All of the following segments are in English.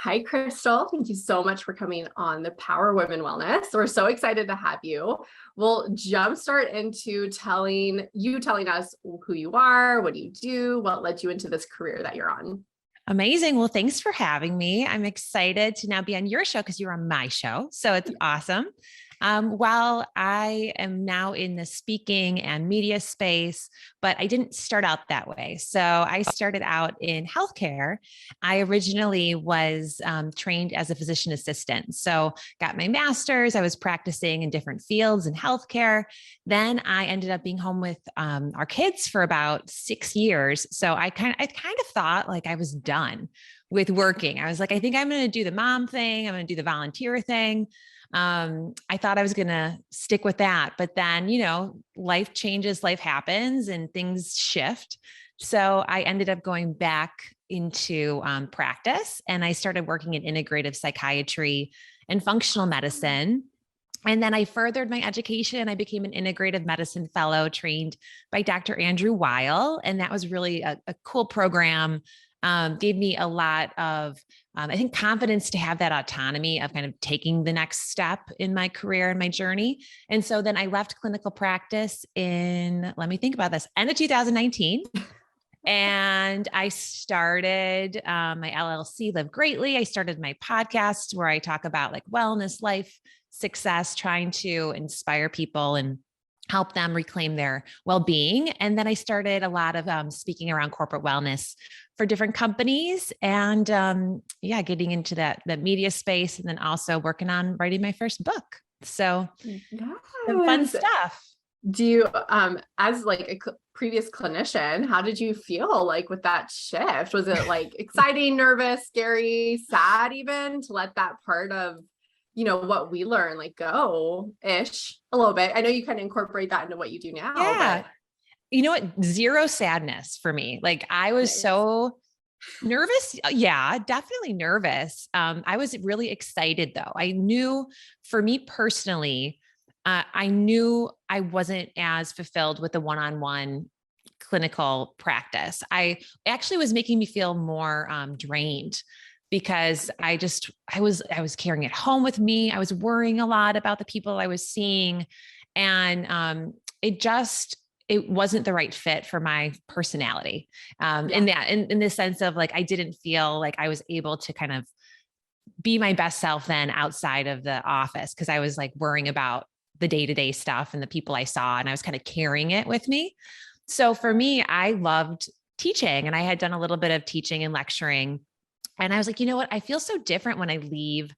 Hi, Kristel. Thank you so much for coming on the Power Women Wellness. We're so excited to have you. We'll jumpstart into telling us who you are, what you do, what led you into this career that you're on. Amazing. Well, thanks for having me. I'm excited to now be on your show because you're on my show. So it's awesome. While I am now in the speaking and media space, but I didn't start out that way. So I started out in healthcare. I originally was trained as a physician assistant. So got my master's. I was practicing in different fields in healthcare. Then I ended up being home with our kids for about 6 years. So I kind of thought like I was done with working. I was like, I think I'm going to do the mom thing. I'm going to do the volunteer thing. I thought I was going to stick with that, but then, life changes, life happens and things shift. So I ended up going back into practice and I started working in integrative psychiatry and functional medicine. And then I furthered my education and I became an integrative medicine fellow trained by Dr. Andrew Weil. And that was really a cool program. Gave me a lot of, I think, confidence to have that autonomy of kind of taking the next step in my career and my journey. And so then I left clinical practice let me think about this, end of 2019. And I started my LLC, Live Greatly. I started my podcast where I talk about like wellness, life, success, trying to inspire people and help them reclaim their well-being. And then I started a lot of speaking around corporate wellness for different companies and getting into that media space and then also working on writing my first book. So some fun Yes. stuff. Do you, as like a previous clinician, how did you feel like with that shift? Was it like exciting, nervous, scary, sad even to let that part of, what we learn like go-ish a little bit? I know you kind of incorporate that into what you do now, Yeah. but You know what? Zero sadness for me. Like I was nice. so nervous. Yeah, definitely nervous. I was really excited though. I knew for me personally, I knew I wasn't as fulfilled with the one-on-one clinical practice. I actually was making me feel more drained because I was carrying it home with me. I was worrying a lot about the people I was seeing. And it wasn't the right fit for my personality. In the sense of like, I didn't feel like I was able to kind of be my best self then outside of the office. Cause I was like worrying about the day-to-day stuff and the people I saw, and I was kind of carrying it with me. So for me, I loved teaching and I had done a little bit of teaching and lecturing. And I was like, you know what? I feel so different when I leave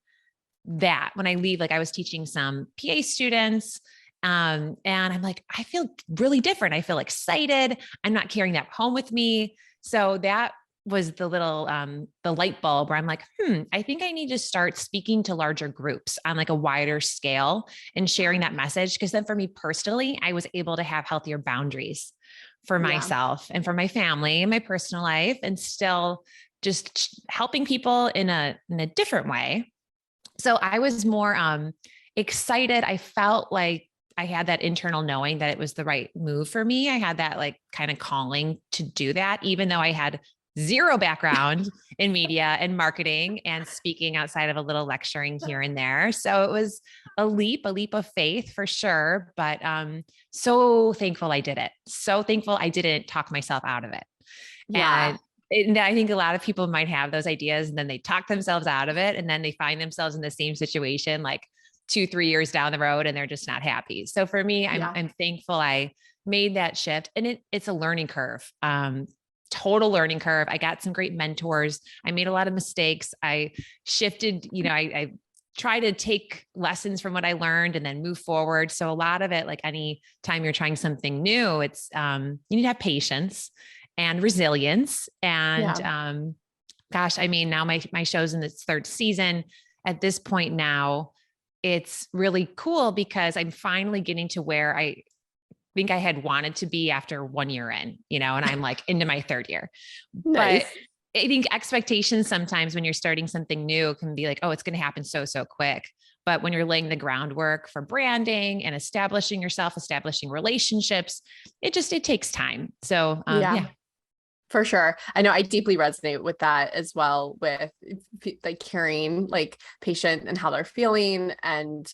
that. When I leave, like I was teaching some PA students, and I'm like, I feel really different. I feel excited. I'm not carrying that home with me. So that was the light bulb where I'm like, I think I need to start speaking to larger groups on like a wider scale and sharing that message. Cause then for me personally, I was able to have healthier boundaries for myself and for my family and my personal life, and still just helping people in a different way. So I was more excited. I felt like I had that internal knowing that it was the right move for me. I had that like kind of calling to do that, even though I had zero background in media and marketing and speaking outside of a little lecturing here and there. So it was a leap of faith for sure. But so thankful I did it. So thankful I didn't talk myself out of it. Yeah. And I think a lot of people might have those ideas and then they talk themselves out of it. And then they find themselves in the same situation, like 2-3 years down the road, and they're just not happy. So for me, I'm thankful I made that shift, and it's a learning curve. Total learning curve. I got some great mentors. I made a lot of mistakes. I shifted, I try to take lessons from what I learned and then move forward. So a lot of it, like any time you're trying something new, it's, you need to have patience and resilience. And, gosh, I mean, now my show's in its third season. At this point now, it's really cool because I'm finally getting to where I think I had wanted to be after 1 year in, and I'm like into my third year. Nice. But I think expectations sometimes when you're starting something new can be like, oh, it's going to happen so quick. But when you're laying the groundwork for branding and establishing yourself, establishing relationships, it takes time. So, yeah. For sure. I know I deeply resonate with that as well, with like caring like patient and how they're feeling and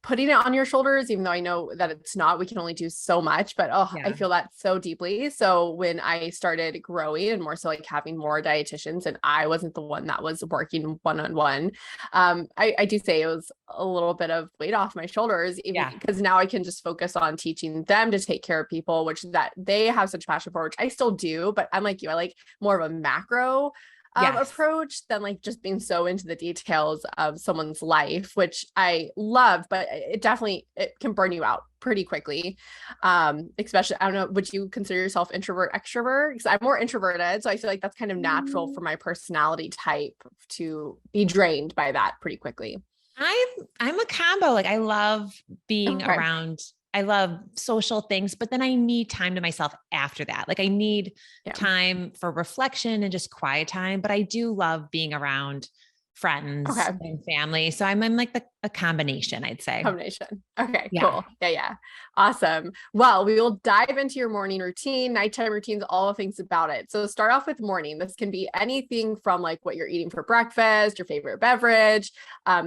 putting it on your shoulders, even though I know that it's not, we can only do so much, but oh, I Yeah. feel that so deeply. So when I started growing and more so like having more dietitians and I wasn't the one that was working one-on-one, I do say it was a little bit of weight off my shoulders, even Yeah. because now I can just focus on teaching them to take care of people, which that they have such passion for, which I still do, but I'm like you, I like more of a macro Yes. approach than like just being so into the details of someone's life, which I love, but it definitely, it can burn you out pretty quickly. Especially, I don't know, would you consider yourself introvert, extrovert? Because I'm more introverted. So I feel like that's kind of natural for my personality type to be drained by that pretty quickly. I'm a combo. Like I love being Okay. around, I love social things, but then I need time to myself after that. Like I need Yeah. time for reflection and just quiet time, but I do love being around friends Okay. and family. So I'm in like a combination, I'd say. Combination. Okay, Yeah. cool. Yeah, yeah. Awesome. Well, we will dive into your morning routine, nighttime routines, all the things about it. So start off with morning. This can be anything from like what you're eating for breakfast, your favorite beverage,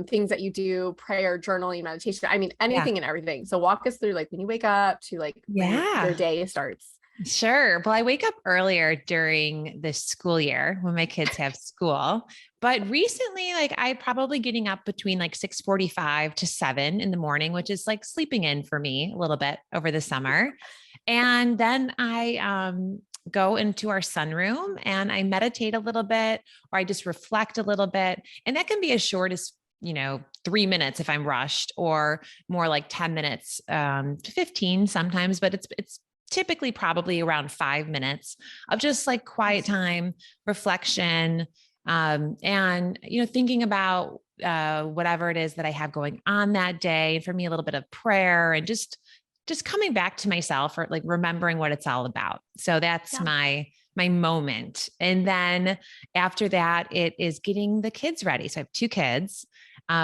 things that you do, prayer, journaling, meditation. I mean, Yeah. anything and everything. So walk us through like when you wake up to like when your Yeah. day starts. Sure. Well, I wake up earlier during the school year when my kids have school, but recently, like I probably getting up between like 6:45 to 7 in the morning, which is like sleeping in for me a little bit over the summer. And then I go into our sunroom and I meditate a little bit, or I just reflect a little bit. And that can be as short as 3 minutes if I'm rushed, or more like 10 minutes to 15 sometimes, but it's typically probably around 5 minutes of just like quiet time, reflection, and thinking about whatever it is that I have going on that day. And for me, a little bit of prayer and just coming back to myself, or like remembering what it's all about. So that's Yeah. my moment. And then after that, it is getting the kids ready. So I have two kids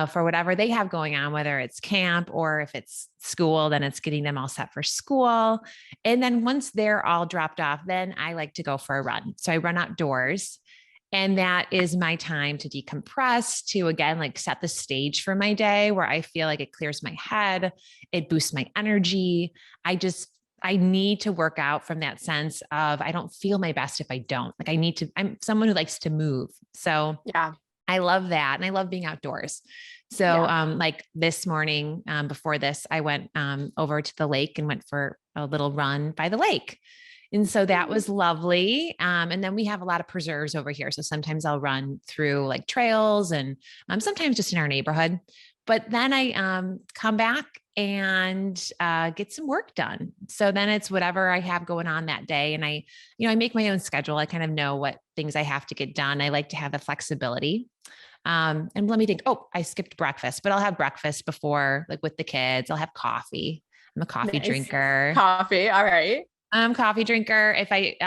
for whatever they have going on, whether it's camp or if it's school, then it's getting them all set for school. And then once they're all dropped off, then I like to go for a run. So I run outdoors. And that is my time to decompress, to again, like set the stage for my day, where I feel like it clears my head, it boosts my energy. I need to work out from that sense of I don't feel my best if I don't. Like I'm someone who likes to move. So Yeah. I love that. And I love being outdoors. So, Yeah. like this morning, before this, I went over to the lake and went for a little run by the lake. And so that was lovely. And then we have a lot of preserves over here. So sometimes I'll run through like trails and sometimes just in our neighborhood. But then I come back and get some work done. So then it's whatever I have going on that day. And I make my own schedule. I kind of know what things I have to get done. I like to have the flexibility. And let me think. Oh, I skipped breakfast, but I'll have breakfast before, like with the kids. I'll have coffee. I'm a coffee Nice. drinker. Coffee. All right. Coffee drinker. If I,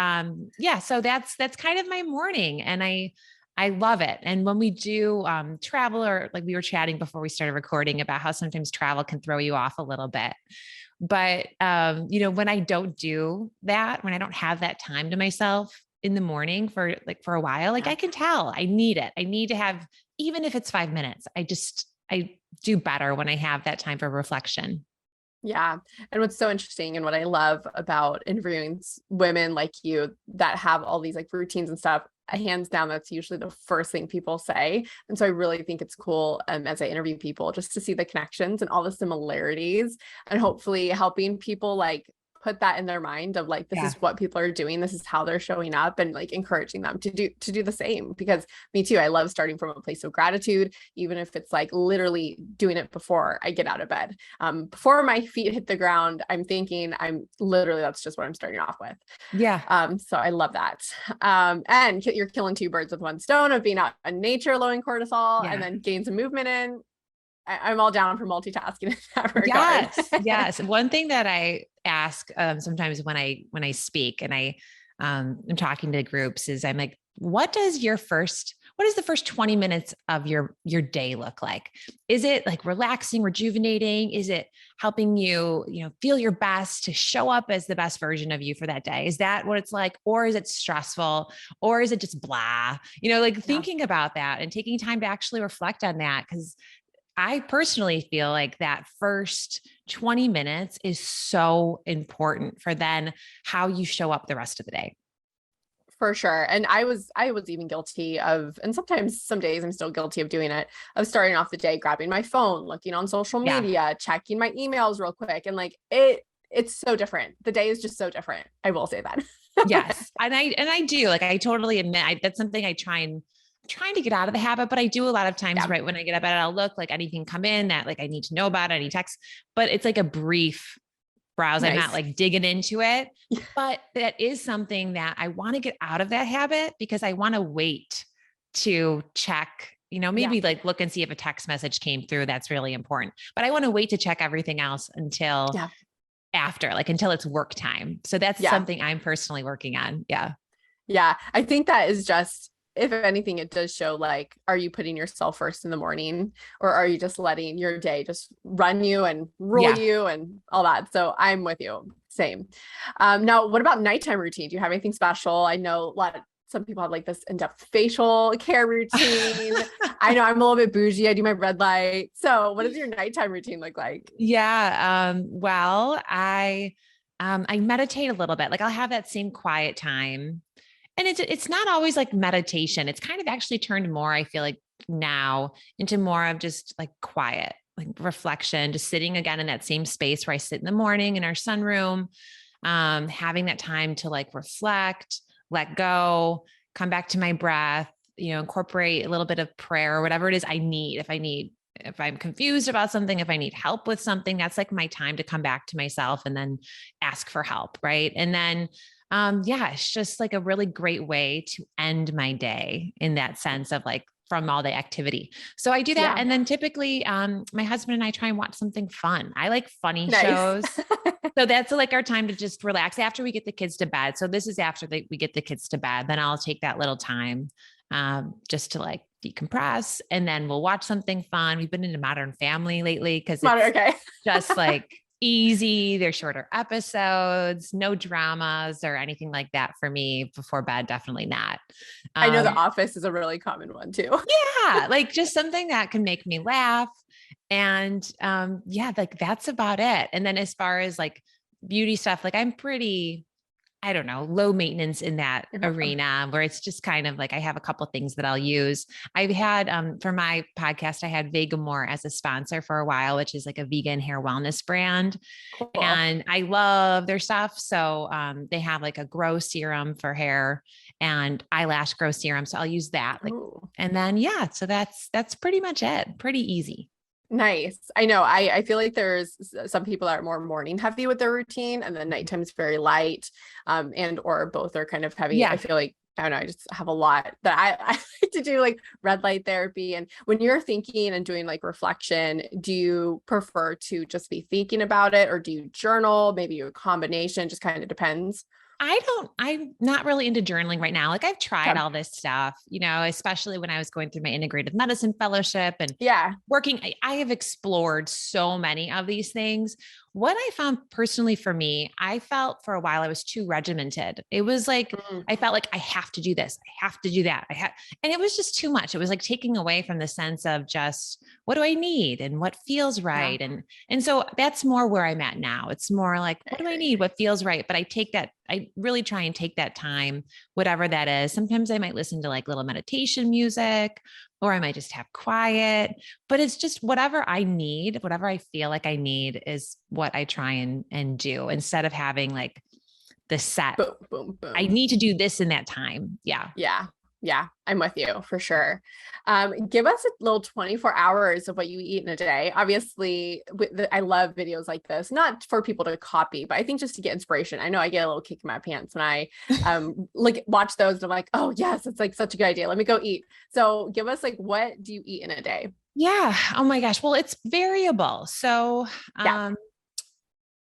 yeah, so that's kind of my morning, and I love it. And when we do travel, or like we were chatting before we started recording about how sometimes travel can throw you off a little bit. But when I don't do that, when I don't have that time to myself in the morning for a while, like Yeah. I can tell I need it. I need to have, even if it's 5 minutes, I do better when I have that time for reflection. Yeah. And what's so interesting and what I love about interviewing women like you that have all these like routines and stuff, hands down, that's usually the first thing people say. And so I really think it's cool as I interview people just to see the connections and all the similarities, and hopefully helping people like put that in their mind of like, this Yeah. is what people are doing. This is how they're showing up, and like encouraging them to do the same. Because me too, I love starting from a place of gratitude, even if it's like literally doing it before I get out of bed. Before my feet hit the ground, I'm thinking that's just what I'm starting off with. Yeah. So I love that. And you're killing two birds with one stone of being out in nature, lowering cortisol, Yeah. and then gain some movement in. I'm all down for multitasking in that regard. Yes. Yes. One thing that I ask sometimes when I speak, and I'm talking to groups is I'm like, what does the first 20 minutes of your day look like? Is it like relaxing, rejuvenating? Is it helping you, feel your best to show up as the best version of you for that day? Is that what it's like? Or is it stressful? Or is it just blah? Like Yeah, thinking about that and taking time to actually reflect on that. Cause I personally feel like that first 20 minutes is so important for then how you show up the rest of the day. for sure. And I was even guilty of, and sometimes some days I'm still guilty of doing it, of starting off the day, grabbing my phone, looking on social Yeah. media, checking my emails real quick. And like it's so different. The day is just so different. I will say that. Yes. And I do, like, I totally admit that's something trying to get out of the habit, but I do a lot of times, Yeah. right when I get up, I'll look like anything come in that like I need to know about, any text, but it's like a brief browse. I'm not Nice. like digging into it, but that is something that I want to get out of that habit because I want to wait to check, Yeah. maybe like look and see if a text message came through. That's really important, but I want to wait to check everything else until Yeah. after, like until it's work time. So that's Yeah. something I'm personally working on. Yeah. Yeah. I think that is just, if anything, it does show like, are you putting yourself first in the morning, or are you just letting your day just run you and rule Yeah. you and all that? So I'm with you. Same. Now, what about nighttime routine? Do you have anything special? I know some people have like this in-depth facial care routine. I know I'm a little bit bougie. I do my red light. So what does your nighttime routine look like? Yeah. Well, I meditate a little bit. Like I'll have that same quiet time. And it's not always like meditation. It's kind of actually turned more, I feel like now, into more of just like quiet, like reflection, just sitting again in that same space where I sit in the morning in our sunroom, having that time to like reflect, let go, come back to my breath, incorporate a little bit of prayer or whatever it is I need. If I'm confused about something, if I need help with something, that's like my time to come back to myself and then ask for help. Right. And then, yeah, it's just like a really great way to end my day in that sense of like from all the activity. So I do that. Yeah. And then typically, my husband and I try and watch something fun. I like funny Nice. shows. So that's like our time to just relax after we get the kids to bed. So this is after we get the kids to bed, then I'll take that little time, just to like decompress, and then we'll watch something fun. We've been into Modern Family lately because it's Okay. just like easy. They're shorter episodes, no dramas or anything like that for me before bed. Definitely not. I know The Office is a really common one too. Yeah, like just something that can make me laugh. And yeah, like that's about it. And then as far as like beauty stuff, like I'm pretty, I don't know, low maintenance in that arena where it's just kind of like, I have a couple of things that I'll use. I've had, for my podcast, I had Vegamore as a sponsor for a while, which is like a vegan hair wellness brand. Cool. And I love their stuff. So, they have like a grow serum for hair and eyelash grow serum. So I'll use that. Like, and then, yeah, so that's pretty much it. Pretty easy. Nice. I know. I feel like there's some people that are more morning heavy with their routine, and then nighttime is very light, and or both are kind of heavy. Yeah. I feel like, I don't know, I just have a lot that I like to do, like red light therapy. And when you're thinking and doing like reflection, do you prefer to just be thinking about it, or do you journal? Maybe a combination, just kind of depends. I'm not really into journaling right now. Like I've tried all this stuff, especially when I was going through my integrative medicine fellowship and working. I have explored so many of these things. What I found personally for me, I felt for a while I was too regimented. It was like, I felt like I have to do this. I have to do that. And it was just too much. It was like taking away from the sense of just, what do I need and what feels right? And so that's more where I'm at now. It's more like, what do I need? What feels right? But I really try and take that time, whatever that is. Sometimes I might listen to like little meditation music, or I might just have quiet, but it's just whatever I need, whatever I feel like I need is what I try and do, instead of having like the set, boom, boom, boom. I need to do this in that time. Yeah. Yeah. Yeah, I'm with you for sure. Give us a little 24 hours of what you eat in a day. Obviously, I love videos like this, not for people to copy, but I think just to get inspiration. I know I get a little kick in my pants when I watch those and I'm like, oh yes, it's like such a good idea. Let me go eat. So give us like, what do you eat in a day? Yeah. Oh my gosh. Well, it's variable. So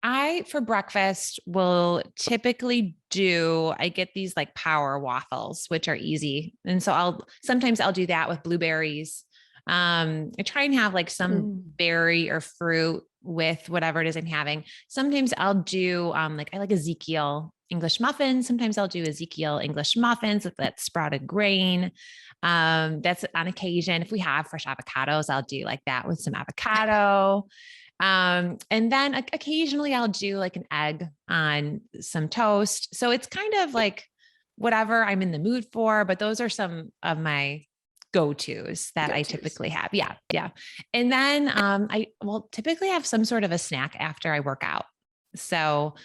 For breakfast will typically I get these like power waffles, which are easy. And so sometimes I'll do that with blueberries. I try and have like some berry or fruit with whatever it is I'm having. Sometimes I'll do, like, I like Ezekiel English muffins. Sometimes I'll do Ezekiel English muffins with that sprouted grain. That's on occasion. If we have fresh avocados, I'll do like that with some avocado. And then occasionally I'll do like an egg on some toast. So it's kind of like whatever I'm in the mood for, but those are some of my go-tos that I typically have. Yeah. Yeah. And then, I will typically have some sort of a snack after I work out. So,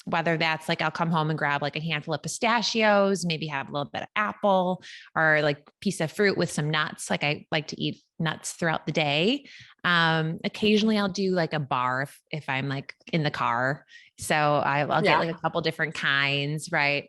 whether that's like, I'll come home and grab like a handful of pistachios, maybe have a little bit of apple or like piece of fruit with some nuts. Like I like to eat nuts throughout the day. Occasionally I'll do like a bar if I'm like in the car. So I'll get like a couple different kinds, right?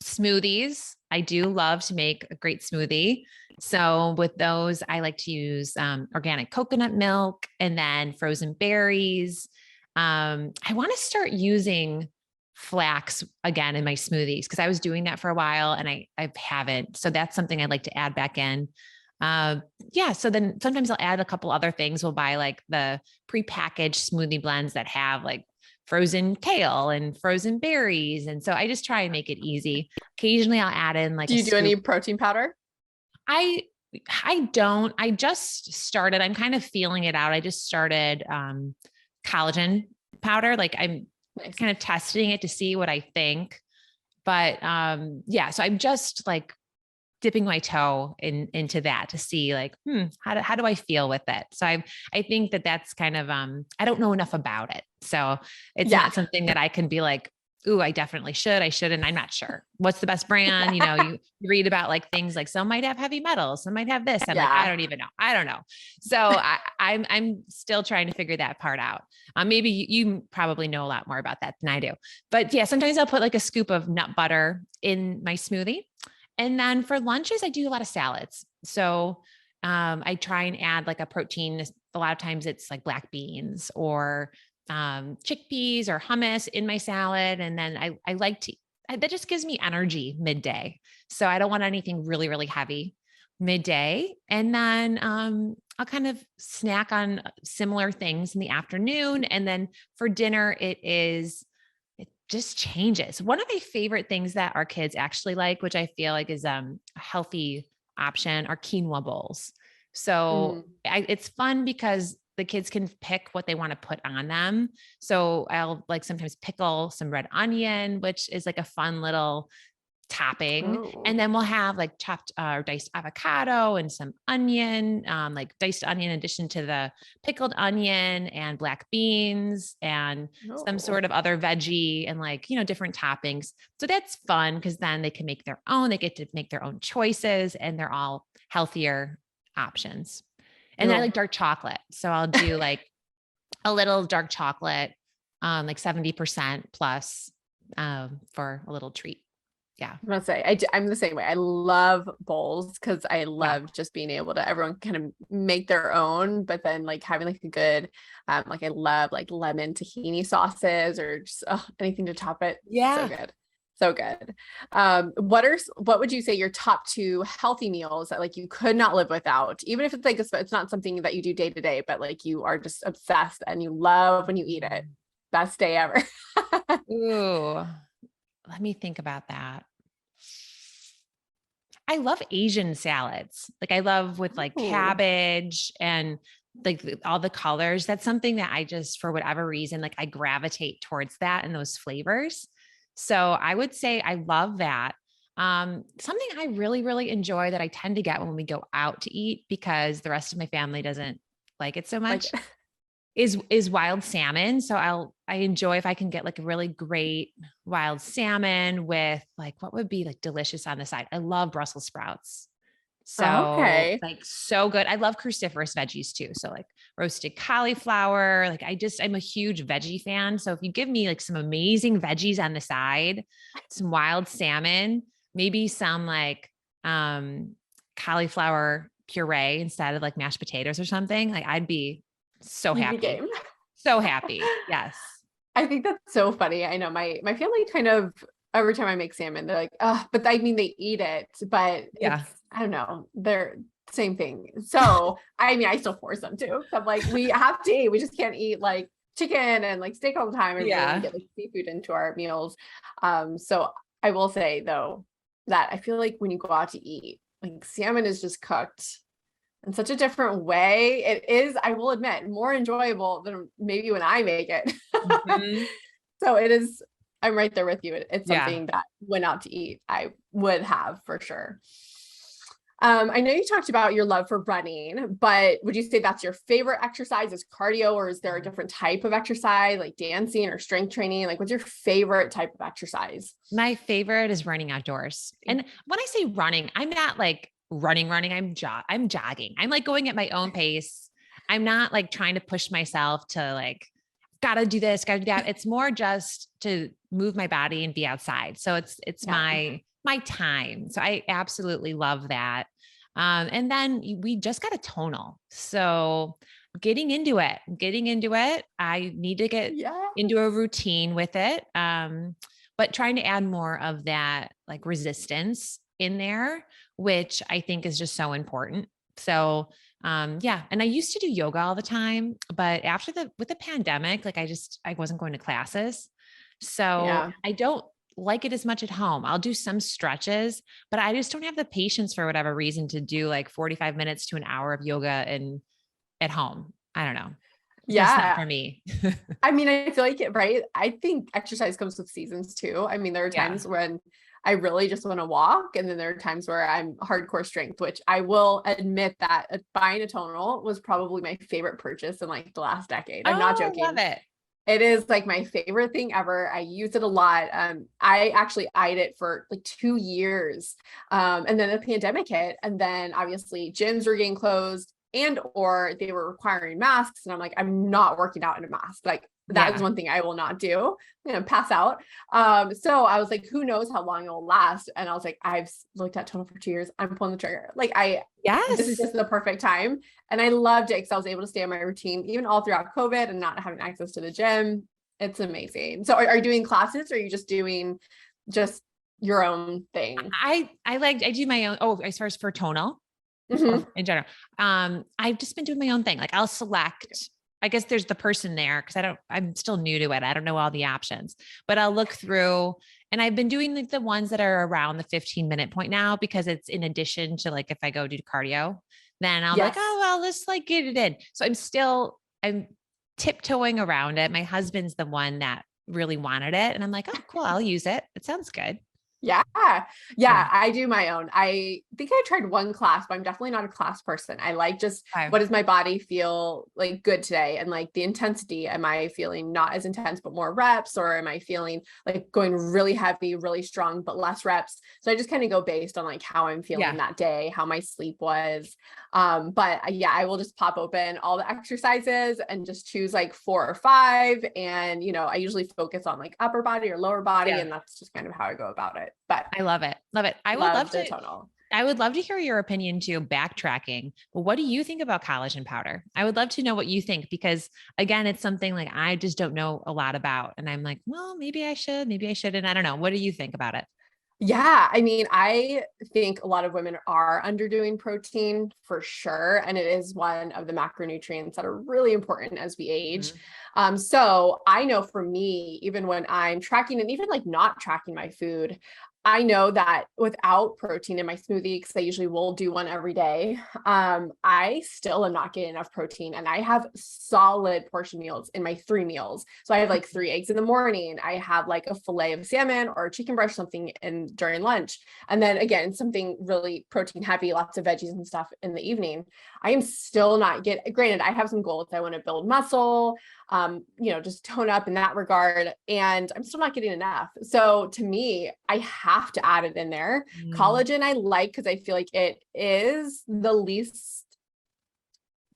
Smoothies. I do love to make a great smoothie. So with those, I like to use organic coconut milk and then frozen berries. I want to start using flax again in my smoothies because I was doing that for a while and I haven't. So that's something I'd like to add back in. Yeah. So then sometimes I'll add a couple other things. We'll buy like the prepackaged smoothie blends that have like frozen kale and frozen berries. And so I just try and make it easy. Occasionally I'll add in like, do you do any protein powder? I don't, I just started, I'm kind of feeling it out. I just started, collagen powder. Like I'm kind of testing it to see what I think, but, yeah, so I'm just like dipping my toe into that to see like, how do I feel with it? So I think that's kind of, I don't know enough about it. So it's not something that I can be like, ooh, I definitely should, I shouldn't. I'm not sure what's the best brand. You know, you read about like things like some might have heavy metals, some might have this. I'm like, I don't even know. I don't know. So I'm still trying to figure that part out. Maybe you probably know a lot more about that than I do, but yeah, sometimes I'll put like a scoop of nut butter in my smoothie. And then for lunches, I do a lot of salads. So I try and add like a protein. A lot of times it's like black beans or chickpeas or hummus in my salad. And then I like that just gives me energy midday. So I don't want anything really, really heavy midday. And then I'll kind of snack on similar things in the afternoon. And then for dinner, it just changes. One of my favorite things that our kids actually like, which I feel like is a healthy option, are quinoa bowls. So it's fun because the kids can pick what they want to put on them. So I'll like sometimes pickle some red onion, which is like a fun little topping. And then we'll have like chopped or diced avocado and some onion, like diced onion in addition to the pickled onion and black beans and some sort of other veggie and like, different toppings. So that's fun because then they can make their own, they get to make their own choices and they're all healthier options. And then I like dark chocolate. So I'll do like a little dark chocolate, like 70% plus, for a little treat. Yeah. I'm gonna say I'm the same way. I love bowls because I love just being able to everyone kind of make their own, but then like having like a good, like I love like lemon tahini sauces or just anything to top it. Yeah. So good. So good. What would you say your top 2 healthy meals that like you could not live without, even if it's like it's not something that you do day to day, but like you are just obsessed and you love when you eat it. Best day ever. Ooh, let me think about that. I love Asian salads. Like I love with like cabbage and like all the colors. That's something that I just, for whatever reason, like I gravitate towards that and those flavors. So I would say I love that. Something I really, really enjoy that I tend to get when we go out to eat because the rest of my family doesn't like it so much is wild salmon. So I enjoy if I can get like a really great wild salmon with like, what would be like delicious on the side? I love Brussels sprouts. So like so good. I love cruciferous veggies too. So like roasted cauliflower, like I'm a huge veggie fan. So if you give me like some amazing veggies on the side, some wild salmon, maybe some like cauliflower puree instead of like mashed potatoes or something, like I'd be so happy. So happy. Yes. I think that's so funny. I know my family kind of every time I make salmon, they're like, oh, but I mean they eat it, but it's Yeah. I don't know, they're same thing. So I mean I still force them to. I'm like, we have to eat, we just can't eat like chicken and like steak all the time. I really want to Yeah. get like seafood into our meals. So I will say though that I feel like when you go out to eat, like salmon is just cooked in such a different way. It is, I will admit, more enjoyable than maybe when I make it. Mhm. So it is, I'm right there with you. It's Yeah. something that went out to eat, I would have for sure. I know you talked about your love for running, but would you say that's your favorite exercise is cardio, or is there a different type of exercise like dancing or strength training? Like what's your favorite type of exercise? My favorite is running outdoors. And when I say running, I'm not like running. I'm jogging. I'm like going at my own pace. I'm not like trying to push myself to like, gotta do this, gotta do that. It's more just to move my body and be outside. So it's Yeah. my time. So I absolutely love that. And then we just got a tonal. So getting into it. I need to get Yeah. into a routine with it. But trying to add more of that like resistance in there, which I think is just so important. So yeah. And I used to do yoga all the time, but after with the pandemic, like I wasn't going to classes. So Yeah. I don't like it as much at home. I'll do some stretches, but I just don't have the patience for whatever reason to do like 45 minutes to an hour of yoga and at home. I don't know. It's just not Yeah. for me. I mean, I feel like it, right? I think exercise comes with seasons too. I mean, there are Yeah. times when I really just want to walk, and then there are times where I'm hardcore strength, which I will admit that buying a tonal was probably my favorite purchase in like the last decade. I'm not Oh, love joking. it. It is like my favorite thing ever. I use it a lot. I actually eyed it for like 2 years. And then the pandemic hit, and then obviously gyms were getting closed and or they were requiring masks. And I'm like, I'm not working out in a mask. Like that is Yeah. one thing I will not do. I'm gonna pass out. So I was like, who knows how long it will last? And I was like, I've looked at tonal for 2 years. I'm pulling the trigger. Like this is Yes. just the perfect time. And I loved it because I was able to stay on my routine even all throughout COVID and not having access to the gym. It's amazing. So are you doing classes, or are you just doing just your own thing? I do my own. Oh, as far as for tonal or Mhm. in general, I've just been doing my own thing. Like I'll select, I guess there's the person there because I'm still new to it. I don't know all the options, but I'll look through, and I've been doing like the ones that are around the 15-minute point now, because it's in addition to like, if I go do cardio, then I'll be like, Yes. oh, well, let's like get it in. So I'm tiptoeing around it. My husband's the one that really wanted it. And I'm like, oh, cool. I'll use it. It sounds good. Yeah. Yeah. Yeah. I do my own. I think I tried one class, but I'm definitely not a class person. I like just Okay. what does my body feel like good today? And like the intensity, am I feeling not as intense, but more reps? Or am I feeling like going really heavy, really strong, but less reps? So I just kind of go based on like how I'm feeling Yeah. that day, how my sleep was. But yeah, I will just pop open all the exercises and just choose like 4 or 5. And, I usually focus on like upper body or lower body. Yeah. And that's just kind of how I go about it. But I love it. Love it. love the tonal. I would love to hear your opinion too, backtracking. But what do you think about collagen powder? I would love to know what you think, because again, it's something like I just don't know a lot about. And I'm like, well, maybe I should, maybe I shouldn't. I don't know. What do you think about it? Yeah, I mean, I think a lot of women are underdoing protein for sure. And it is one of the macronutrients that are really important as we age. Mhm. So I know for me, even when I'm tracking and even like not tracking my food, I know that without protein in my smoothie, because I usually will do one every day, I still am not getting enough protein. And I have solid portion meals in my 3 meals. So I have like 3 eggs in the morning. I have like a fillet of salmon or a chicken breast, something in during lunch. And then again, something really protein heavy, lots of veggies and stuff in the evening. I am still not granted, I have some goals. I want to build muscle, just tone up in that regard. And I'm still not getting enough. So to me, I have to add it in there. Mm, Collagen, I like because I feel like it is the least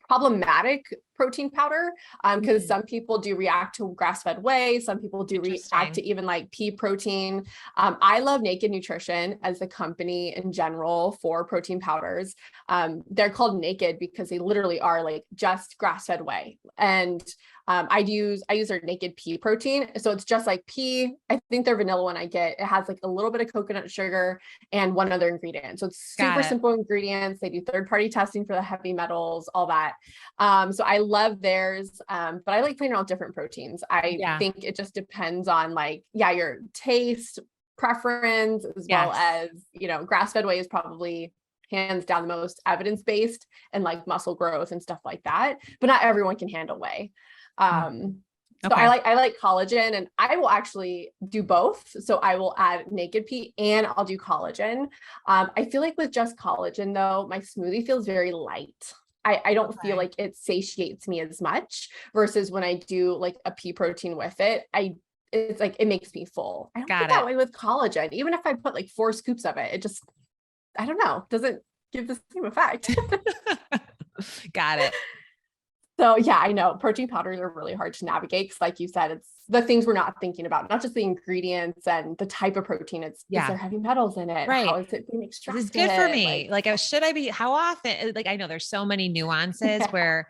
problematic protein powder. Because some people do react to grass-fed whey. Some people do react to even like pea protein. I love Naked Nutrition as the company in general for protein powders. They're called Naked because they literally are like just grass-fed whey. And I use their Naked pea protein. So it's just like pea. I think their vanilla one I get, it has like a little bit of coconut sugar and one other ingredient. So it's super simple ingredients. They do third-party testing for the heavy metals, all that. So I love theirs. But I like playing around with different proteins. I think it just depends on like, your taste, preference, as well as, grass-fed whey is probably hands down the most evidence-based and like muscle growth and stuff like that, but not everyone can handle whey. So I like collagen, and I will actually do both. So I will add Naked pea and I'll do collagen. I feel like with just collagen though, my smoothie feels very light. I don't feel like it satiates me as much versus when I do like a pea protein with it. It's like, it makes me full. I don't feel that way with collagen. Even if I put like 4 scoops of it, it just, I don't know, doesn't give the same effect. Got it. So yeah, I know protein powders are really hard to navigate because like you said, it's the things we're not thinking about, not just the ingredients and the type of protein. Is there heavy metals in it? Right. How is it being extracted? This is good for me. Should I be, how often? Like, I know there's so many nuances where,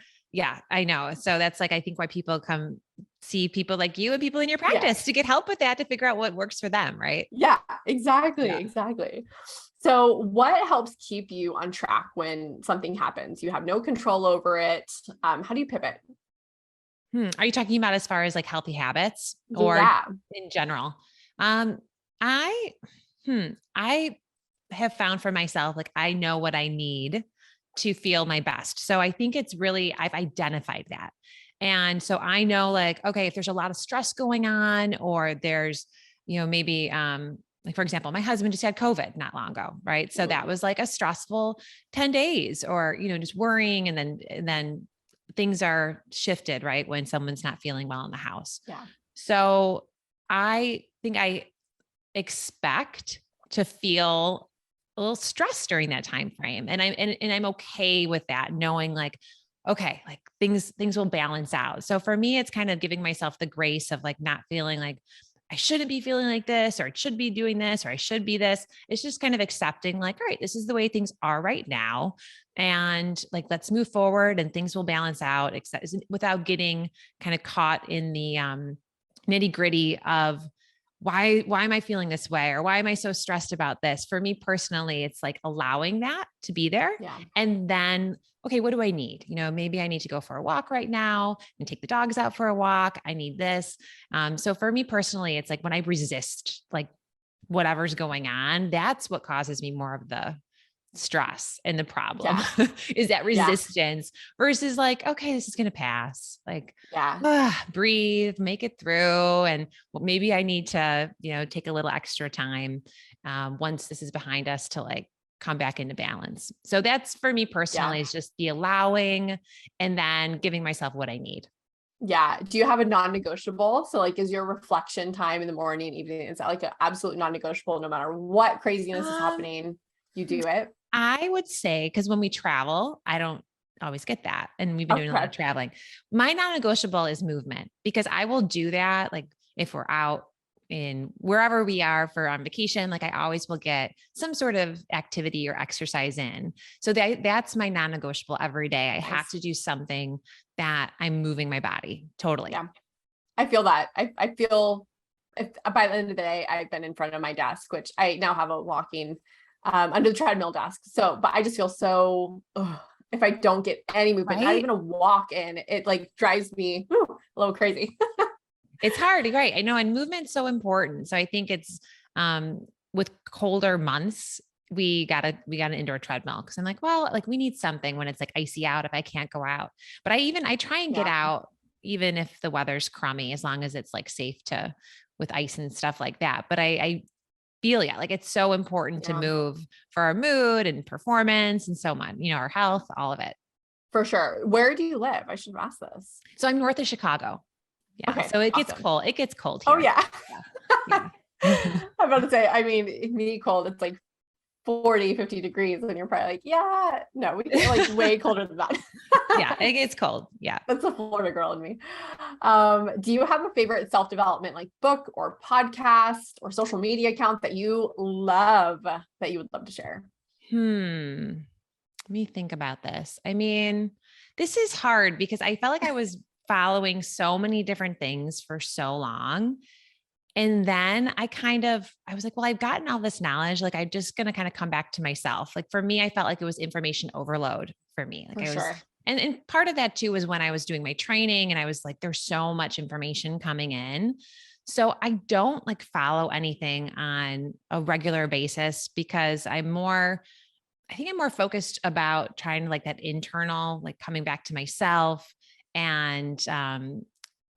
I know. So that's like, I think why people come see people like you and people in your practice to get help with that, to figure out what works for them. Right. Yeah, exactly. Exactly. So what helps keep you on track when something happens? You have no control over it. How do you pivot? Are you talking about as far as like healthy habits or in general? I have found for myself, like, I know what I need to feel my best. So I think it's really, I've identified that. And so I know like, okay, if there's a lot of stress going on, or there's, maybe, like, for example, my husband just had COVID not long ago. Right. So that was like a stressful 10 days or, just worrying. And then things are shifted, right, when someone's not feeling well in the house. Yeah. So I think I expect to feel a little stressed during that time frame. And I'm okay with that, knowing like, okay, like things will balance out. So for me, it's kind of giving myself the grace of like not feeling like I shouldn't be feeling like this, or I should be doing this, or I should be this. It's just kind of accepting like, all right, this is the way things are right now. And like, let's move forward and things will balance out, without getting kind of caught in the nitty gritty of why am I feeling this way? Or why am I so stressed about this? For me personally, it's like allowing that to be there. Yeah. And then, okay, what do I need? Maybe I need to go for a walk right now and take the dogs out for a walk. I need this. So for me personally, it's like when I resist like whatever's going on, that's what causes me more of the stress and the problem is that resistance versus like, okay, this is going to pass. Like, breathe, make it through. And maybe I need to, take a little extra time once this is behind us to like come back into balance. So that's for me personally, is just the allowing and then giving myself what I need. Yeah. Do you have a non-negotiable? So like, is your reflection time in the morning, evening, is that like an absolute non-negotiable, no matter what craziness is happening, you do it? I would say, because when we travel, I don't always get that. And we've been doing a lot of traveling. My non-negotiable is movement, because I will do that. Like if we're out in wherever we are on vacation, like I always will get some sort of activity or exercise in. So that's my non-negotiable every day. I have to do something that I'm moving my body. Totally. Yeah. I feel that. I feel by the end of the day, I've been in front of my desk, which I now have a walking under the treadmill desk. So, but I just feel so, if I don't get any movement, not even a walk in, it like drives me a little crazy. It's hard, right? I know. And movement's so important. So I think it's, with colder months, we got an indoor treadmill. Cause I'm like, well, like we need something when it's like icy out, if I can't go out, but I try and get out even if the weather's crummy, as long as it's like safe with ice and stuff like that. But I feel like it's so important to move for our mood and performance and so much, our health, all of it. For sure. Where do you live? I should have asked this. So I'm north of Chicago. Yeah. Okay, so it gets cold. It gets cold here. Oh yeah. I'm about to say, I mean, me cold, it's like 40, 50 degrees and you're probably like, yeah, no, we get like way colder than that. Yeah, it gets cold. Yeah. That's the Florida girl in me. Do you have a favorite self-development like book or podcast or social media account that you love that you would love to share? Let me think about this. I mean, this is hard because I felt like I was following so many different things for so long. And then I was like, well, I've gotten all this knowledge. Like, I'm just going to kind of come back to myself. Like for me, I felt like it was information overload for me. Like For I was, sure. and part of that too was when I was doing my training and I was like, there's so much information coming in. So I don't like follow anything on a regular basis because I think I'm more focused about trying to like that internal, like coming back to myself and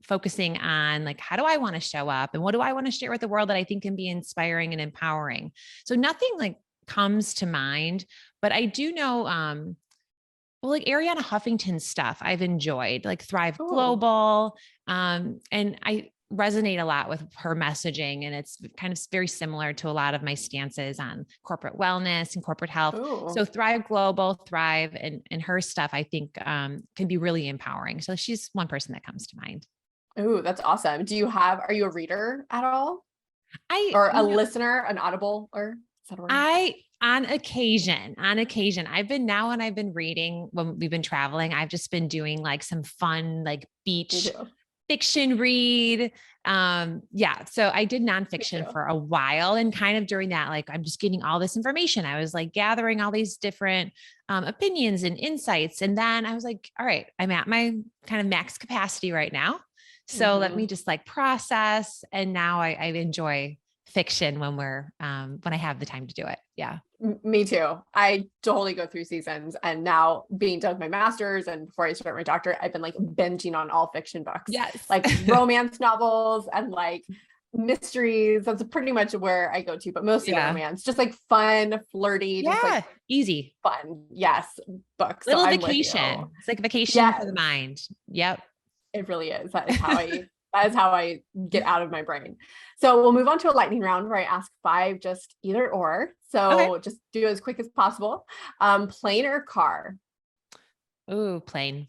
focusing on like, how do I want to show up and what do I want to share with the world that I think can be inspiring and empowering? So nothing like comes to mind, but I do know, well, like Ariana Huffington's stuff I've enjoyed, like Thrive Oh, Global. And I resonate a lot with her messaging. And it's kind of very similar to a lot of my stances on corporate wellness and corporate health. So oh, Thrive Global, Thrive, and her stuff, I think can be really empowering. So she's one person that comes to mind. oh, that's awesome. Are you a reader at all? I, Or a you know, listener, an audible, or is that a word? on occasion, I've been reading when we've been traveling. I've just been doing like some fun, like Me beach too. fiction read. Yeah. So I did Me nonfiction too. for a while and kind of during that, like I'm just getting all this information. I was like gathering all these different opinions and insights. And then I was like, all right, I'm at my kind of max capacity right now. So let me Mhm. just like process. And now I enjoy fiction when I have the time to do it. Yeah. Me too. I totally go through seasons. And now being done with my master's and before I start my doctorate, I've been like binging on all fiction books, Yes. like romance novels and like mysteries. That's pretty much where I go to, but mostly Yeah. romance, just like fun, flirty, just like Yeah. Easy. fun. Yes, books. So Little I'm with you. vacation. It's like a vacation for Yes, the mind. Yep. it really is. That is how I get out of my brain. So we'll move on to a lightning round where I ask five just either or. Okay. So just do as quick as possible. Plane or car, Ooh, plane.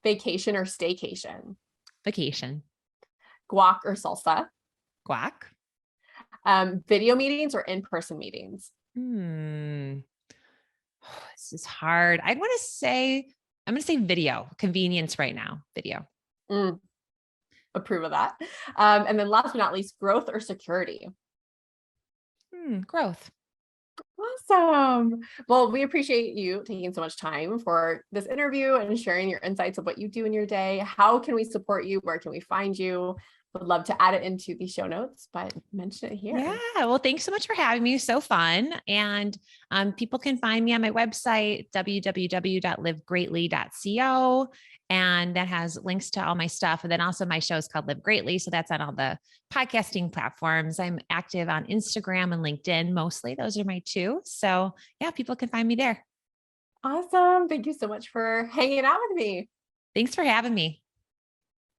vacation or staycation, Vacation. guac or salsa, Guac. video meetings or in-person meetings. Hmm. This is hard. I'm going to say video convenience right now. Video. Mm, approve of that. And then last but not least, growth or security. Growth. Awesome. Well, we appreciate you taking so much time for this interview and sharing your insights of what you do in your day. How can we support you? Where can we find you? Would love to add it into the show notes, but mention it Yeah. here. Well, thanks so much for having me. So fun. And people can find me on my website, www.livegreatly.co. And that has links to all my stuff. And then also my show is called Live Greatly. So that's on all the podcasting platforms. I'm active on Instagram and LinkedIn mostly. Those are my two. So yeah, people can find me there. Awesome. Thank you so much for hanging out with me. Thanks for having me.